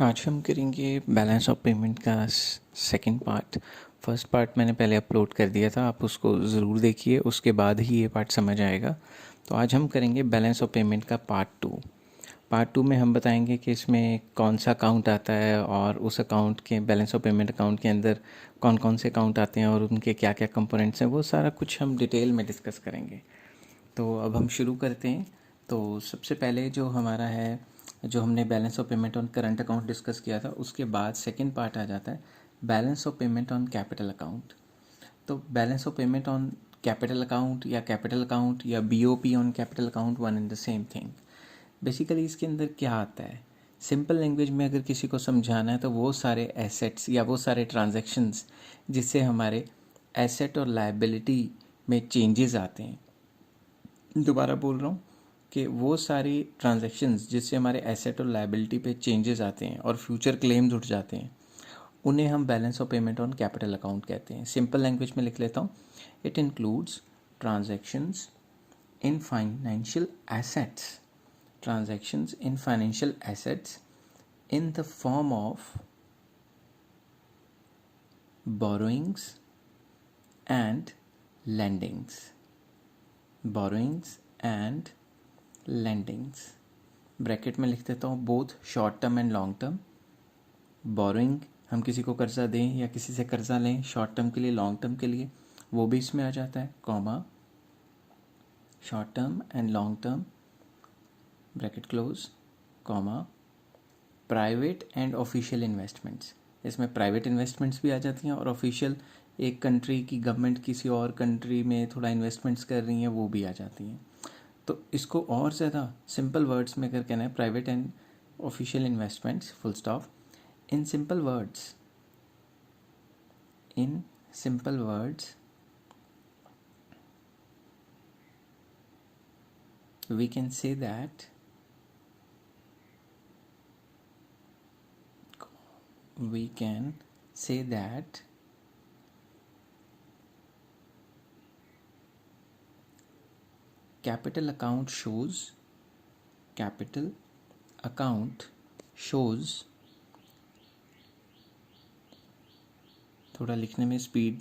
आज हम करेंगे बैलेंस ऑफ पेमेंट का सेकंड पार्ट। फर्स्ट पार्ट मैंने पहले अपलोड कर दिया था, आप उसको ज़रूर देखिए, उसके बाद ही ये पार्ट समझ आएगा। तो आज हम करेंगे बैलेंस ऑफ पेमेंट का पार्ट टू। पार्ट टू में हम बताएंगे कि इसमें कौन सा अकाउंट आता है और उस अकाउंट के बैलेंस ऑफ पेमेंट अकाउंट के अंदर कौन कौन से अकाउंट आते हैं और उनके क्या क्या कंपोनेंट्स हैं, वो सारा कुछ हम डिटेल में डिस्कस करेंगे। तो अब हम शुरू करते हैं। तो सबसे पहले जो हमारा है, जो हमने balance of payment on current account discuss किया था, उसके बाद सेकंड पार्ट आ जाता है balance of payment on capital account. तो balance of payment on capital account या BOP on capital account, one and the same thing. Basically इसके अंदर क्या आता है, सिंपल लैंग्वेज में अगर किसी को समझाना है तो वो सारे एसेट्स या वो सारे ट्रांजैक्शंस जिससे हमारे एसेट और लायबिलिटी में चेंजेस आते हैं। दोबारा बोल रहा हूँ कि वो सारी ट्रांजैक्शंस जिससे हमारे एसेट और लायबिलिटी पे चेंजेस आते हैं और फ्यूचर क्लेम्स उठ जाते हैं, उन्हें हम balance of payment on capital account कहते हैं। सिंपल लैंग्वेज में लिख लेता हूँ, it includes transactions in financial assets, transactions in financial assets in the form of borrowings and lendings, borrowings and lendings। Bracket में लिख देता हूँ both short term and long term. Borrowing, हम किसी को कर्जा दें या किसी से कर्जा लें शॉर्ट टर्म के लिए, लॉन्ग टर्म के लिए, वो भी इसमें आ जाता है, comma short term and long term bracket close, comma private and official investments. इसमें प्राइवेट इन्वेस्टमेंट्स भी आ जाती हैं और ऑफिशियल, एक कंट्री की गवर्नमेंट किसी और कंट्री में थोड़ा इन्वेस्टमेंट्स कर रही हैं, वो भी आ जाती हैं। तो इसको और ज़्यादा सिंपल वर्ड्स में अगर कहना है, private and official investments, full stop, in simple words, in simple words we can say that capital account shows, थोड़ा लिखने में स्पीड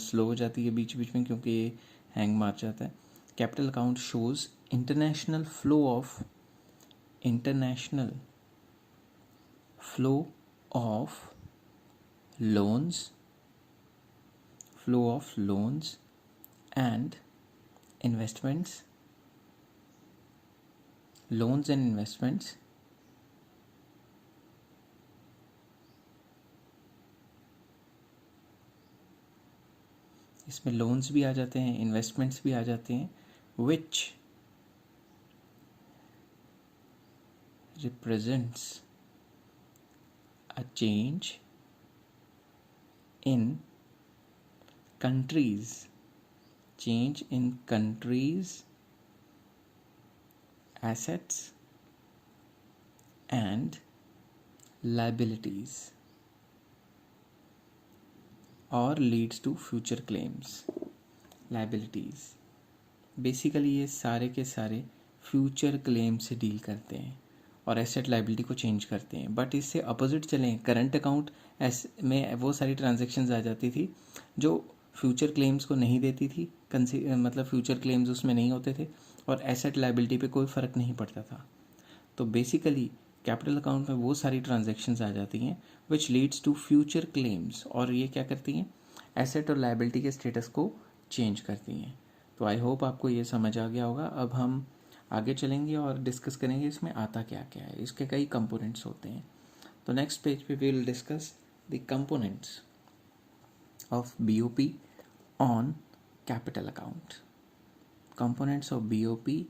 स्लो हो जाती है बीच बीच में क्योंकि ये हैंग मार जाता है। Capital account shows international flow of loans and investments, loans and investments इसमें लोन्स भी आ जाते हैं, इन्वेस्टमेंट्स भी आ जाते हैं, विच represents a change in countries assets and liabilities or leads to future claims। liabilities basically ये सारे के सारे फ्यूचर क्लेम से डील करते हैं और एसेट लाइबिलिटी को चेंज करते हैं। बट इससे अपोजिट चलें, करंट अकाउंट में वो सारी ट्रांजैक्शंस आ जाती थी जो फ्यूचर क्लेम्स को नहीं देती थी, मतलब फ्यूचर क्लेम्स उसमें नहीं होते थे और एसेट लाइबिलिटी पे कोई फ़र्क नहीं पड़ता था। तो बेसिकली कैपिटल अकाउंट में वो सारी ट्रांजैक्शंस आ जाती हैं which leads to future claims, और ये क्या करती हैं, एसेट और लाइबिलिटी के स्टेटस को चेंज करती हैं। तो आई होप आपको ये समझ आ गया होगा। अब हम आगे चलेंगे और डिस्कस करेंगे इसमें आता क्या क्या है, इसके कई कंपोनेंट्स होते हैं। तो नेक्स्ट पेज पे we will discuss the components of BOP on capital account, components of BOP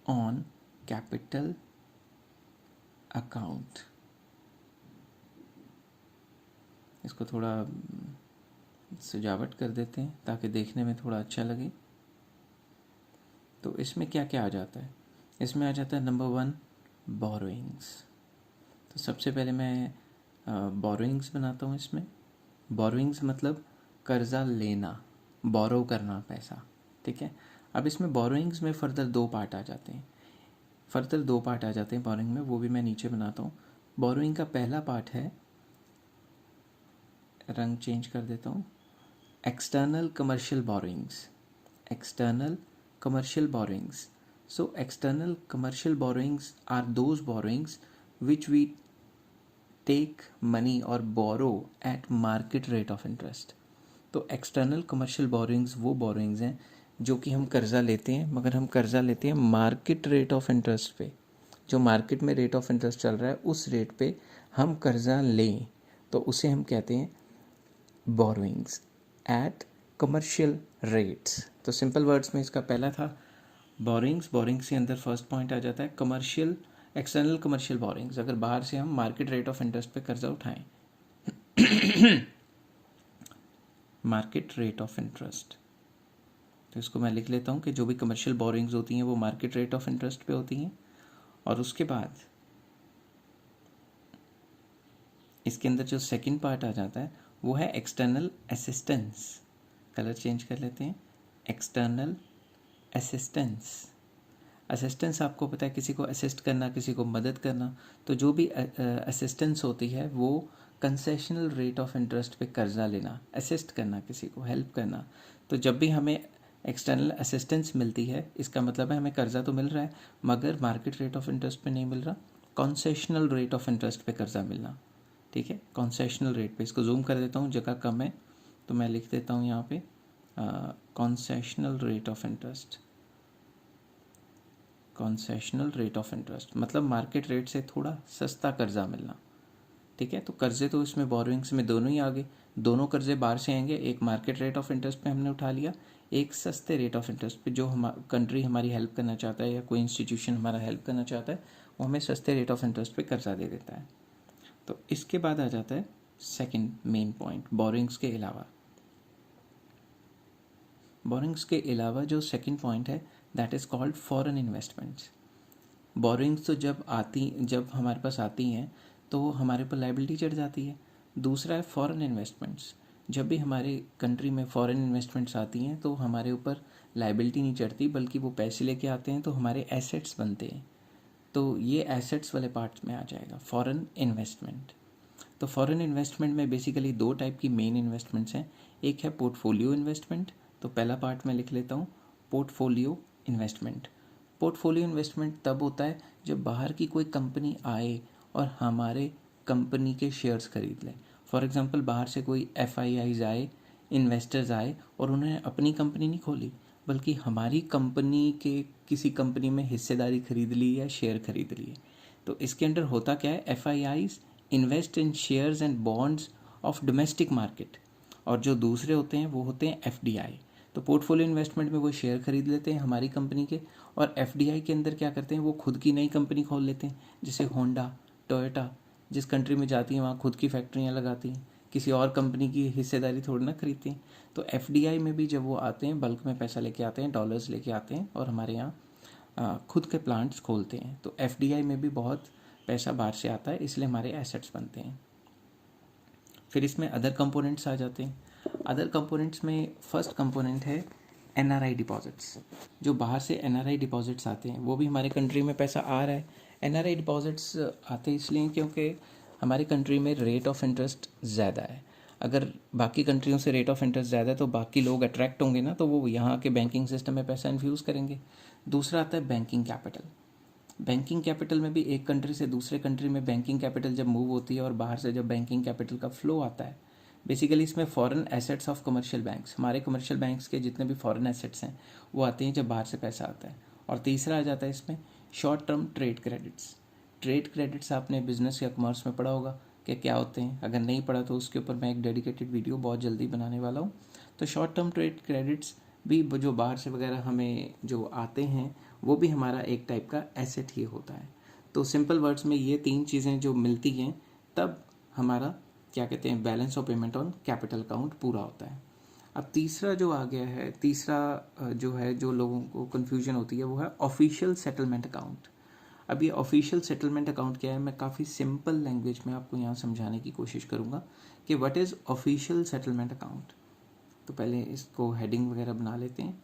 on capital account। इसको थोड़ा सजावट कर देते हैं ताकि देखने में थोड़ा अच्छा लगे। तो इसमें क्या क्या आ जाता है, इसमें आ जाता है नंबर 1 बोरोइंग्स। तो सबसे पहले मैं बोरोइंग्स बनाता हूँ। इसमें बोरोइंग्स मतलब कर्जा लेना, बोरो करना पैसा, ठीक है। अब इसमें बोरोइंग्स में फर्दर दो पार्ट आ जाते हैं बोरोइंग में, वो भी मैं नीचे बनाता हूँ। बोरोइंग का पहला पार्ट है, रंग चेंज कर देता हूँ, external commercial borrowings. External commercial borrowings. So external commercial borrowings are those borrowings which we take money or borrow at market rate of interest. तो एक्सटर्नल कमर्शियल बोरोइंग्स वो बोरोइंग्स हैं जो कि हम कर्ज़ा लेते हैं, मगर हम कर्ज़ा लेते हैं मार्केट रेट ऑफ इंटरेस्ट पे। जो मार्केट में रेट ऑफ इंटरेस्ट चल रहा है उस रेट पे हम कर्ज़ा लें तो उसे हम कहते हैं बोरोइंग्स एट कमर्शियल रेट्स। तो सिंपल वर्ड्स में इसका पहला था बोरिंग्स। बोरिंग्स के अंदर फर्स्ट पॉइंट आ जाता है कमर्शियल, एक्सटर्नल कमर्शियल बोरिंग्स, अगर बाहर से हम मार्केट रेट ऑफ इंटरेस्ट पे कर्जा उठाएं। मार्केट रेट ऑफ इंटरेस्ट, तो इसको मैं लिख लेता हूँ कि जो भी कमर्शियल बोरिंग्स होती हैं वो मार्केट रेट ऑफ इंटरेस्ट पे होती हैं। और उसके बाद इसके अंदर जो सेकंड पार्ट आ जाता है वो है एक्सटर्नल असिस्टेंस। कलर चेंज कर लेते हैं, एक्सटर्नल असिस्टेंस। असिस्टेंस आपको पता है किसी को असिस्ट करना, किसी को मदद करना। तो जो भी असिस्टेंस होती है वो कंसेशनल रेट ऑफ इंटरेस्ट पे कर्जा लेना, असिस्ट करना, किसी को हेल्प करना। तो जब भी हमें एक्सटर्नल असिस्टेंस मिलती है इसका मतलब है हमें कर्जा तो मिल रहा है मगर मार्केट रेट ऑफ इंटरेस्ट पे नहीं मिल रहा, कंसेशनल रेट ऑफ इंटरेस्ट पे कर्जा मिलना। ठीक है, कंसेशनल रेट पे। इसको जूम कर देता हूँ, जगह कम है तो मैं लिख देता हूँ यहाँ पे concessional rate of interest. Concessional rate of interest मतलब मार्केट रेट से थोड़ा सस्ता कर्जा मिलना। ठीक है, तो कर्जे तो इसमें बोरोइंग्स में दोनों ही आ गए। दोनों कर्जे बाहर से आएंगे, एक मार्केट रेट ऑफ इंटरेस्ट पे हमने उठा लिया, एक सस्ते रेट ऑफ इंटरेस्ट पे। जो हम कंट्री हमारी हेल्प करना चाहता है या कोई इंस्टीट्यूशन हमारा हेल्प करना चाहता है वो हमें सस्ते रेट ऑफ इंटरेस्ट पे कर्जा दे देता है। तो इसके बाद आ जाता है सेकेंड मेन पॉइंट, बोरोइंग्स के अलावा। बोरोइंग्स के अलावा जो सेकेंड पॉइंट है that is called foreign investments. Borrowings तो जब हमारे पास आती हैं तो हमारे ऊपर लाइबिलिटी चढ़ जाती है। दूसरा है फॉरेन इन्वेस्टमेंट्स। जब भी हमारे कंट्री में फॉरेन इन्वेस्टमेंट्स आती हैं तो हमारे ऊपर लाइबिलिटी नहीं चढ़ती बल्कि वो पैसे लेके आते हैं तो हमारे एसेट्स बनते हैं। तो ये एसेट्स वाले पार्ट में आ जाएगा फॉरेन इन्वेस्टमेंट। तो फॉरेन इन्वेस्टमेंट में बेसिकली दो टाइप की मेन इन्वेस्टमेंट्स हैं। एक है पोर्टफोलियो इन्वेस्टमेंट, तो पहला पार्ट मैं लिख लेता हूँ, पोर्टफोलियो इन्वेस्टमेंट। पोर्टफोलियो इन्वेस्टमेंट तब होता है जब बाहर की कोई कंपनी आए और हमारे कंपनी के शेयर्स खरीद लें। फॉर एग्जांपल बाहर से कोई FIIs आए, इन्वेस्टर्स आए और उन्होंने अपनी कंपनी नहीं खोली बल्कि हमारी कंपनी के किसी कंपनी में हिस्सेदारी खरीद ली या शेयर खरीद लिए। तो इसके अंदर होता क्या है, FIIs invest in shares and bonds of domestic market, और जो दूसरे होते हैं वो होते हैं FDI। तो पोर्टफोलियो इन्वेस्टमेंट में वो शेयर खरीद लेते हैं हमारी कंपनी के, और FDI के अंदर क्या करते हैं वो खुद की नई कंपनी खोल लेते हैं। जैसे होंडा, टोयोटा जिस कंट्री में जाती हैं वहाँ खुद की फैक्ट्रियाँ लगाती हैं, किसी और कंपनी की हिस्सेदारी थोड़ी ना खरीदती हैं। तो FDI में भी जब वो आते हैं बल्क में पैसा लेके आते हैं, डॉलर्स लेके आते हैं और हमारे यहाँ खुद के प्लांट्स खोलते हैं। तो FDI में भी बहुत पैसा बाहर से आता है, इसलिए हमारे एसेट्स बनते हैं। फिर इसमें अदर कंपोनेंट्स आ जाते हैं। अदर कंपोनेंट्स में फर्स्ट कंपोनेंट है NRI डिपॉजिट्स। जो बाहर से NRI डिपॉजिट्स आते हैं वो भी हमारे कंट्री में पैसा आ रहा है। NRI डिपॉजिट्स आते इसलिए क्योंकि हमारी कंट्री में रेट ऑफ इंटरेस्ट ज़्यादा है। अगर बाकी कंट्रियों से रेट ऑफ इंटरेस्ट ज़्यादा है तो बाकी लोग अट्रैक्ट होंगे ना, तो वो यहाँ के बैंकिंग सिस्टम में पैसा इन्फ्यूज़ करेंगे। दूसरा आता है बैंकिंग कैपिटल। बैंकिंग कैपिटल में भी एक कंट्री से दूसरे कंट्री में बैंकिंग कैपिटल जब मूव होती है और बाहर से जब बैंकिंग कैपिटल का फ्लो आता है, बेसिकली इसमें foreign assets of commercial banks, हमारे कमर्शियल बैंक्स के जितने भी फॉरेन एसेट्स हैं वो आते हैं जब बाहर से पैसा आता है। और तीसरा आ जाता है इसमें short term trade credits. Trade credits आपने बिजनेस या कॉमर्स में पढ़ा होगा कि क्या होते हैं, अगर नहीं पढ़ा तो उसके ऊपर मैं एक डेडिकेटेड वीडियो बहुत जल्दी बनाने वाला हूँ। तो शॉर्ट टर्म ट्रेड क्रेडिट्स भी जो बाहर से वगैरह हमें जो आते हैं वो भी हमारा एक टाइप का एसेट ही होता है। तो सिंपल वर्ड्स में ये तीन चीज़ें जो मिलती हैं तब हमारा क्या कहते हैं balance of payment on capital account पूरा होता है। अब तीसरा जो आ गया है, तीसरा जो है जो लोगों को कन्फ्यूजन होती है वो है ऑफिशियल सेटलमेंट अकाउंट। अब ये ऑफिशियल सेटलमेंट अकाउंट क्या है, मैं काफ़ी सिंपल लैंग्वेज में आपको यहाँ समझाने की कोशिश करूँगा कि what is official settlement account. तो पहले इसको हेडिंग वगैरह बना लेते हैं।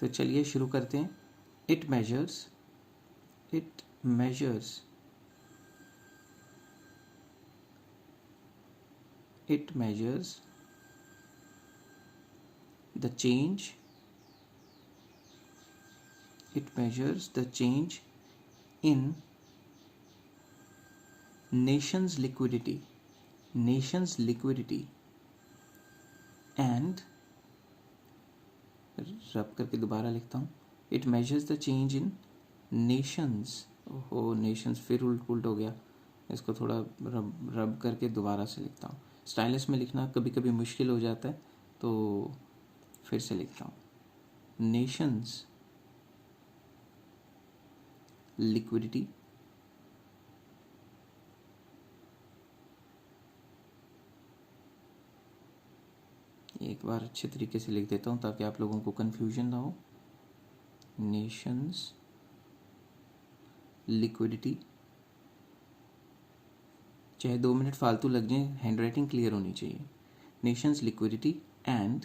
तो चलिए शुरू करते हैं। It measures it measures the change in nation's liquidity and रब करके दोबारा लिखता हूँ, it measures the change in Nations, ओहो नेशंस फिर उल्ट हो गया, इसको थोड़ा रब करके दोबारा से लिखता हूँ। स्टाइलिश में लिखना कभी कभी मुश्किल हो जाता है, तो फिर से लिखता हूँ, नेशंस लिक्विडिटी एक बार अच्छे तरीके से लिख देता हूँ ताकि आप लोगों को कन्फ्यूजन ना हो। नेशंस लिक्विडिटी, चाहे 2 मिनट फालतू लग जाए, हैंडराइटिंग क्लियर होनी चाहिए। Nations liquidity and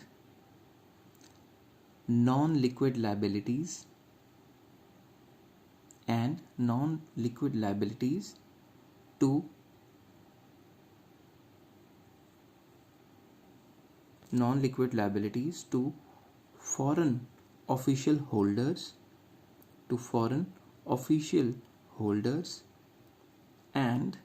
non liquid liabilities to non-liquid liabilities to foreign official holders and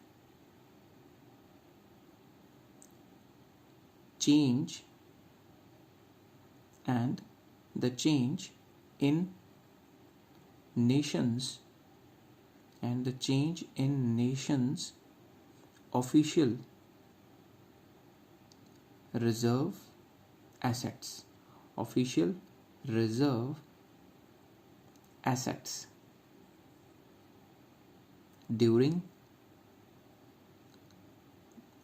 the change in nations official reserve assets during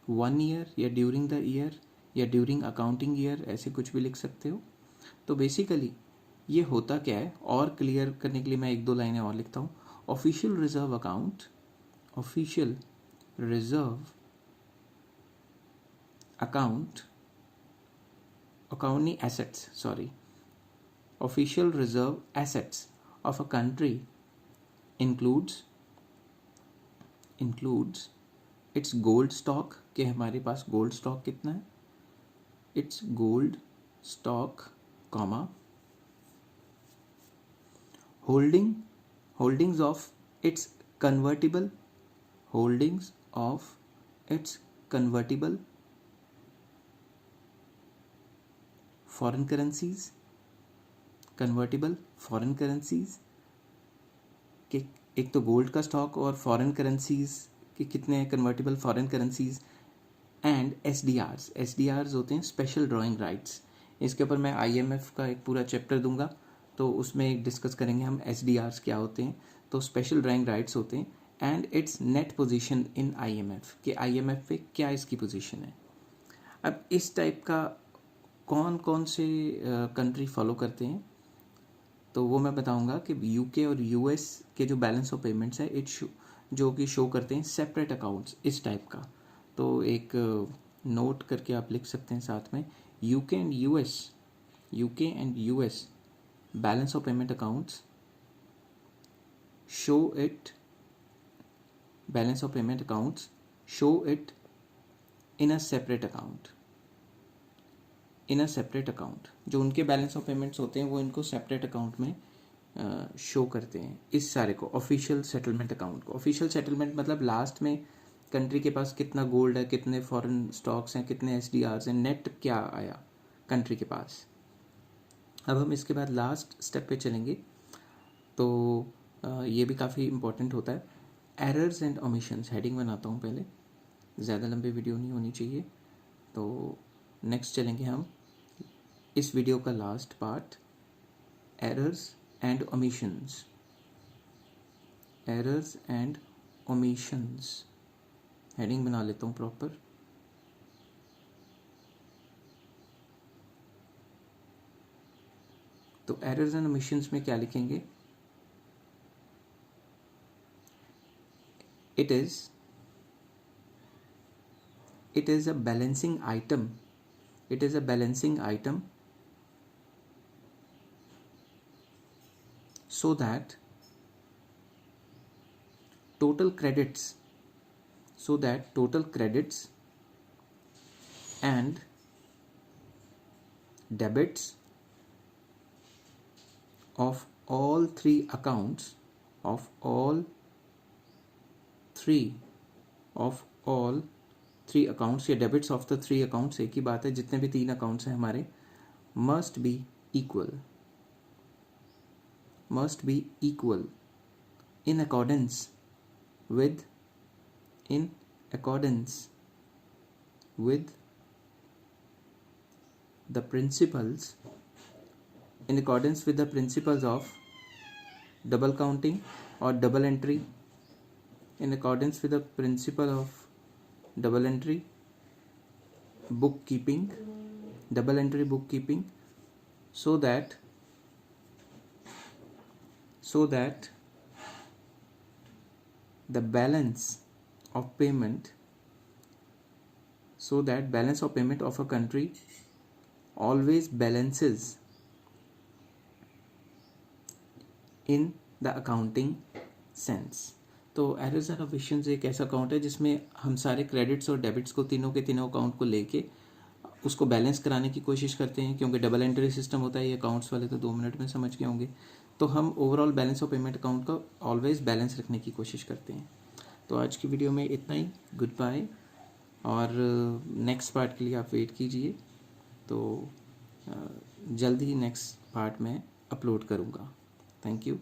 1 year या ड्यूरिंग द ईयर या during accounting year, ऐसे कुछ भी लिख सकते हो। तो बेसिकली ये होता क्या है, और क्लियर करने के लिए मैं 1-2 लाइनें और लिखता हूँ। ऑफिशियल रिजर्व अकाउंट नहीं, assets, sorry, official reserve assets of a country includes it's gold stock, कि हमारे पास गोल्ड स्टॉक कितना है, it's gold stock, comma, holdings of its convertible foreign currencies कि एक तो गोल्ड का स्टॉक और फॉरेन करेंसीज के कितने हैं, कन्वर्टिबल फॉरेन करेंसीज, एंड एसडीआर्स होते हैं स्पेशल ड्राइंग राइट्स। इसके ऊपर मैं आईएमएफ का एक पूरा चैप्टर दूंगा, तो उसमें डिस्कस करेंगे हम एसडीआर्स क्या होते हैं। तो स्पेशल ड्राइंग राइट्स होते हैं, and it's net position in IMF, कि आईएमएफ पे क्या इसकी पोजीशन है। अब इस टाइप का कौन कौन से कंट्री फॉलो करते हैं, तो वो मैं बताऊंगा कि यूके और यूएस के जो बैलेंस ऑफ पेमेंट्स है जो कि शो करते हैं सेपरेट अकाउंट्स इस टाइप का। तो एक नोट करके आप लिख सकते हैं साथ में, UK and US balance of payment accounts show it in a separate account. जो उनके बैलेंस ऑफ पेमेंट्स होते हैं वो इनको सेपरेट अकाउंट में शो करते हैं, इस सारे को ऑफिशियल सेटलमेंट अकाउंट को। ऑफिशियल सेटलमेंट मतलब लास्ट में कंट्री के पास कितना गोल्ड है, कितने फॉरेन स्टॉक्स हैं, कितने एसडीआर्स हैं, नेट क्या आया कंट्री के पास। अब हम इसके बाद लास्ट स्टेप पे चलेंगे, तो ये भी काफ़ी इम्पोर्टेंट होता है, एरर्स एंड ओमिशंस। हेडिंग बनाता हूँ पहले, ज़्यादा लंबी वीडियो नहीं होनी चाहिए। तो नेक्स्ट चलेंगे हम इस वीडियो का last part, errors and omissions. Heading बना लेता हूँ प्रॉपर। तो एरर्स एंड ओमिशंस में क्या लिखेंगे, it is a balancing item so that total credits, so that total credits and debits of all three accounts of all three accounts या debits of the three accounts, एक ही बात है, जितने भी तीन accounts हैं हमारे, must be equal in accordance with the principles of double counting or double entry, in accordance with the principle of double entry bookkeeping, so that the balance of payment of a country always balances in the accounting sense. तो एरोजर of विशंस एक ऐसा account है जिसमें हम सारे credits और debits को तीनों अकाउंट को लेके उसको बैलेंस कराने की कोशिश करते हैं, क्योंकि डबल एंट्री सिस्टम होता है, ये अकाउंट्स वाले तो 2 मिनट में समझ के होंगे। तो हम overall balance of payment account को ऑलवेज बैलेंस रखने की कोशिश करते हैं। तो आज की वीडियो में इतना ही, गुड बाय, और नेक्स्ट पार्ट के लिए आप वेट कीजिए। तो जल्द ही नेक्स्ट पार्ट में अपलोड करूँगा। Thank you.